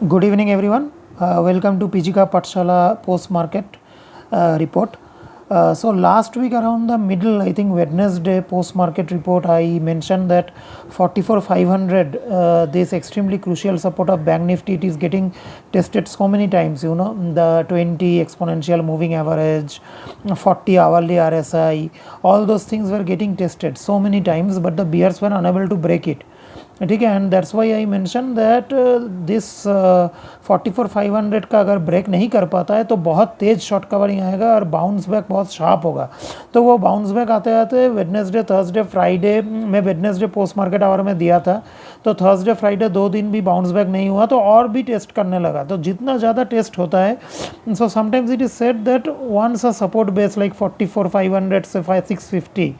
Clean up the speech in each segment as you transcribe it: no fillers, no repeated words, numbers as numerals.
Good evening, everyone. Welcome to PGK Patshala post market report. So, last week around the middle, I think Wednesday post market report, I mentioned that 44,500, this extremely crucial support of Bank Nifty, it is getting tested so many times. You know, the 20 exponential moving average, 40 hourly RSI, all those things were getting tested so many times, but the bears were unable to break it. ठीक है, and that's why I mention that this 44,500 का अगर break नहीं कर पाता है तो बहुत तेज़ शॉर्ट कवरिंग आएगा और बाउंस बैक बहुत शार्प होगा. तो वो बाउंस बैक आते आते वेडनेसडे, थर्सडे, फ्राइडे में वेडनेसडे पोस्ट मार्केट आवर में दिया था, तो थर्सडे फ्राइडे 2 दिन भी बाउंस बैक नहीं हुआ तो और भी टेस्ट करने लगा. तो जितना ज़्यादा टेस्ट होता है, so sometimes it is said that once a support base like 44,500 से 650,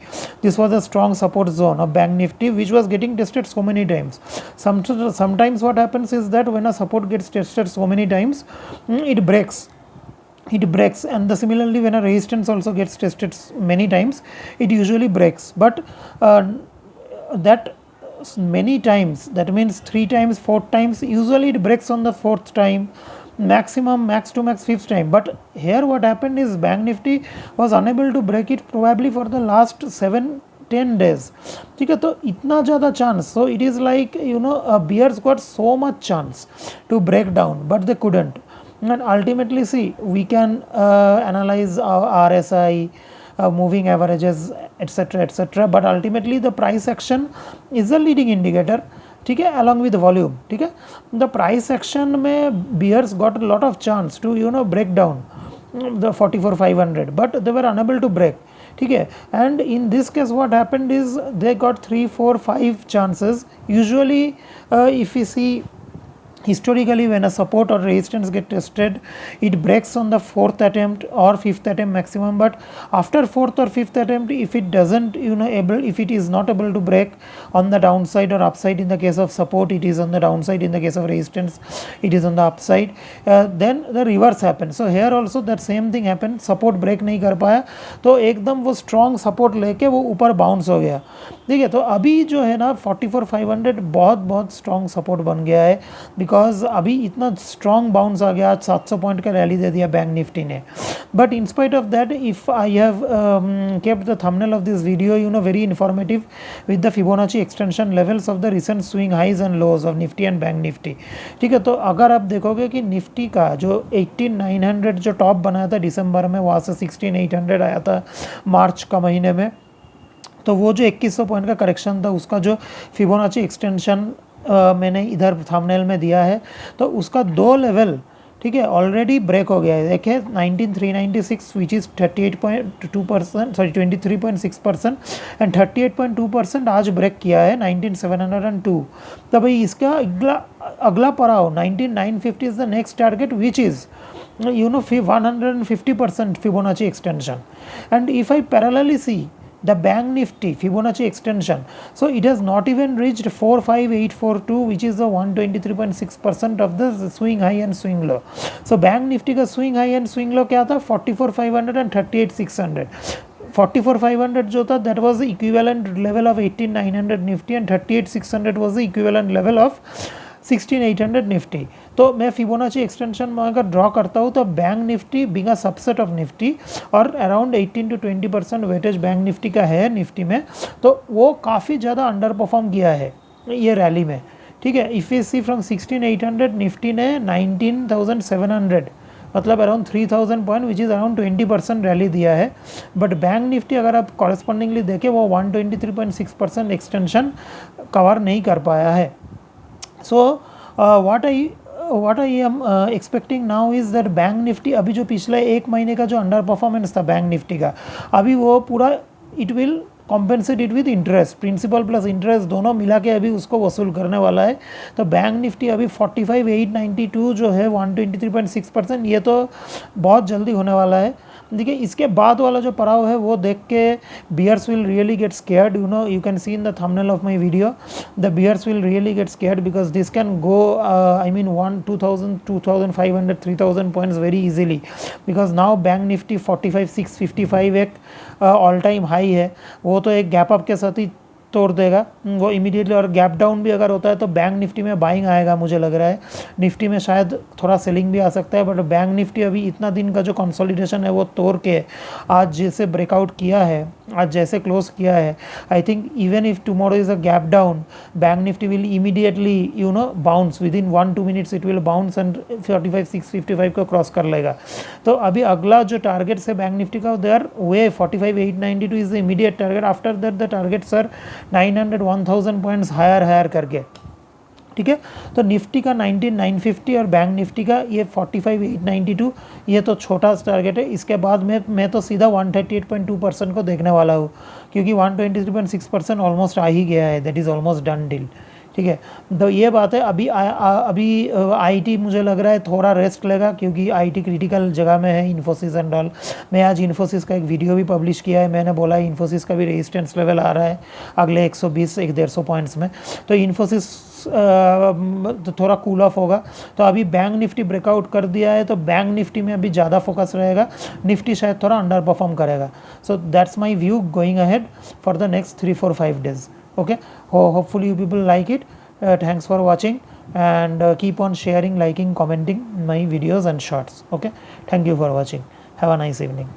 this was a strong support zone of Bank Nifty which was getting tested so many times. Sometimes what happens is that when a support gets tested so many times, it breaks, and similarly when a resistance also gets tested many times, it usually breaks. But that many times, that means 3 times, 4 times, usually it breaks on the 4th time, maximum max to max 5th time. But here what happened is Bank Nifty was unable to break it probably for the last 7-10 days. ठीक है, तो इतना ज़्यादा chance, so it is like you know bears got so much chance to break down but they couldn't. And ultimately, see, we can analyze our RSI, moving averages, etc., but ultimately the price action is a leading indicator. ठीक है, along with volume. ठीक है, the price action में bears got a lot of chance to break down the 44,500 but they were unable to break. ठीक है, and in this case what happened is they got 3, 4, 5 chances. Usually if you see historically when a support or resistance get tested, it breaks on the 4th attempt or 5th attempt maximum. But after 4th or 5th attempt, if it doesn't if it is not able to break on the downside or upside, in the case of support it is on the downside, in the case of resistance it is on the upside, then the reverse happens. So here also that same thing happened. Support break नहीं कर पाया तो एकदम वो strong support लेके वो ऊपर bounce हो गया. ठीक है, तो अभी जो है ना 44,500 बहुत स्ट्रॉन्ग सपोर्ट बन गया है, बिकॉज अभी इतना स्ट्रॉन्ग बाउंस आ गया. 700 पॉइंट का रैली दे दिया बैंक निफ्टी ने. But in spite of that, if I have kept the thumbnail of this video very informative with the Fibonacci extension levels of the recent swing highs and lows of Nifty and Bank Nifty. ठीक है, तो अगर आप देखोगे कि Nifty का जो 18,900 जो टॉप बनाया था दिसंबर में, वहाँ से 16,800 आया था मार्च का महीने में, तो वो जो 2100 पॉइंट का करेक्शन था उसका जो फिबोनाची एक्सटेंशन मैंने इधर थंबनेल में दिया है, तो उसका 2 लेवल, ठीक है, ऑलरेडी ब्रेक हो गया है. देखिए 19,396 विच इज़ 38.2%, सॉरी 23.6%, एंड 38.2% आज ब्रेक किया है 19,702. तो भाई इसका अगला पड़ाव 19,950 is the next target which is 150% Fibonacci extension. And if I parallelly see the Bank Nifty Fibonacci extension, so it has not even reached 45842, which is the 123.6% of the swing high and swing low. So Bank Nifty का swing high and swing low क्या था? 44,500 and 38,600. 44,500 जो था, that was the equivalent level of 18,900 Nifty, and 38,600 was the equivalent level of 16,800 Nifty. तो मैं Fibonacci extension में अगर draw करता हूँ तो bank Nifty being a subset of Nifty और around 18 to 20% weightage bank Nifty का है निफ्टी में, तो वो काफ़ी ज़्यादा अंडर परफॉर्म किया है ये रैली में. ठीक है, if you see from 16,800 Nifty ने 19,700, मतलब around 3,000 point which is around 20% rally दिया है. बट बैंक निफ्टी अगर आप कॉरेस्पॉन्डिंगली देखें वो 123.6% एक्सटेंशन कवर नहीं कर पाया है. So what I am expecting now is that Bank Nifty अभी जो पिछले 1 महीने का जो अंडर परफॉर्मेंस था बैंक निफ्टी का, अभी वो पूरा it will compensate it with interest, principal plus interest दोनों मिला के अभी उसको वसूल करने वाला है. तो बैंक निफ्टी अभी 45,892 जो है 123.6%, ये तो बहुत जल्दी होने वाला है. देखिए इसके बाद वाला जो पड़ाव है वो देख के bears will really get scared. You can see in the thumbnail of my video, the bears will really get scared because this can go I mean 2,000, 2,500, 3,000 points very easily, because now Bank Nifty 45,655 एक all time high है, वो तो एक gap up के साथ ही तोड़ देगा वो इमीडिएटली, और गैप डाउन भी अगर होता है तो बैंक निफ्टी में बाइंग आएगा मुझे लग रहा है। निफ्टी में शायद थोड़ा सेलिंग भी आ सकता है, बट बैंक निफ्टी अभी इतना दिन का जो कंसोलिडेशन है वो तोड़ के आज जैसे ब्रेकआउट किया है, आज जैसे क्लोज किया है, I think even if tomorrow is a gap down, bank Nifty will immediately bounce with in 1-2 minutes, it will bounce and 45,655 को क्रॉस कर लेगा। तो अभी अगला जो टारगेट्स है बैंक निफ्टी का, they are way 45,892 is the immediate target. After that the targets are 900-1000 points higher करके, ठीक है। तो निफ्टी का 19,950 और बैंक निफ्टी का ये 45,892, ये तो छोटा टारगेट है। इसके बाद मैं तो सीधा 138.2% को देखने वाला हूँ, क्योंकि 123.6% ऑलमोस्ट आ ही गया है, that is almost done deal, ठीक है। तो ये बात है। अभी आईटी मुझे लग रहा है थोड़ा रेस्ट लेगा, क्योंकि आईटी क्रिटिकल जगह में है, इन्फोसिस एंड ऑल। मैं आज इन्फोसिस का एक वीडियो भी पब्लिश किया है, मैंने बोला है इन्फोसिस का भी रेजिस्टेंस लेवल आ रहा है अगले 120-150 पॉइंट्स में। तो इन्फोसिस तो थोड़ा कूल ऑफ होगा। तो अभी बैंक निफ्टी ब्रेकआउट कर दिया है, तो बैंक निफ्टी में अभी ज़्यादा फोकस रहेगा, निफ्टी शायद थोड़ा अंडर परफॉर्म करेगा। So that's my view going ahead for the next 3-4-5 days. Okay, hopefully you people like it. Thanks for watching, and keep on sharing, liking, commenting my videos and shorts. Okay, thank you for watching. Have a nice evening.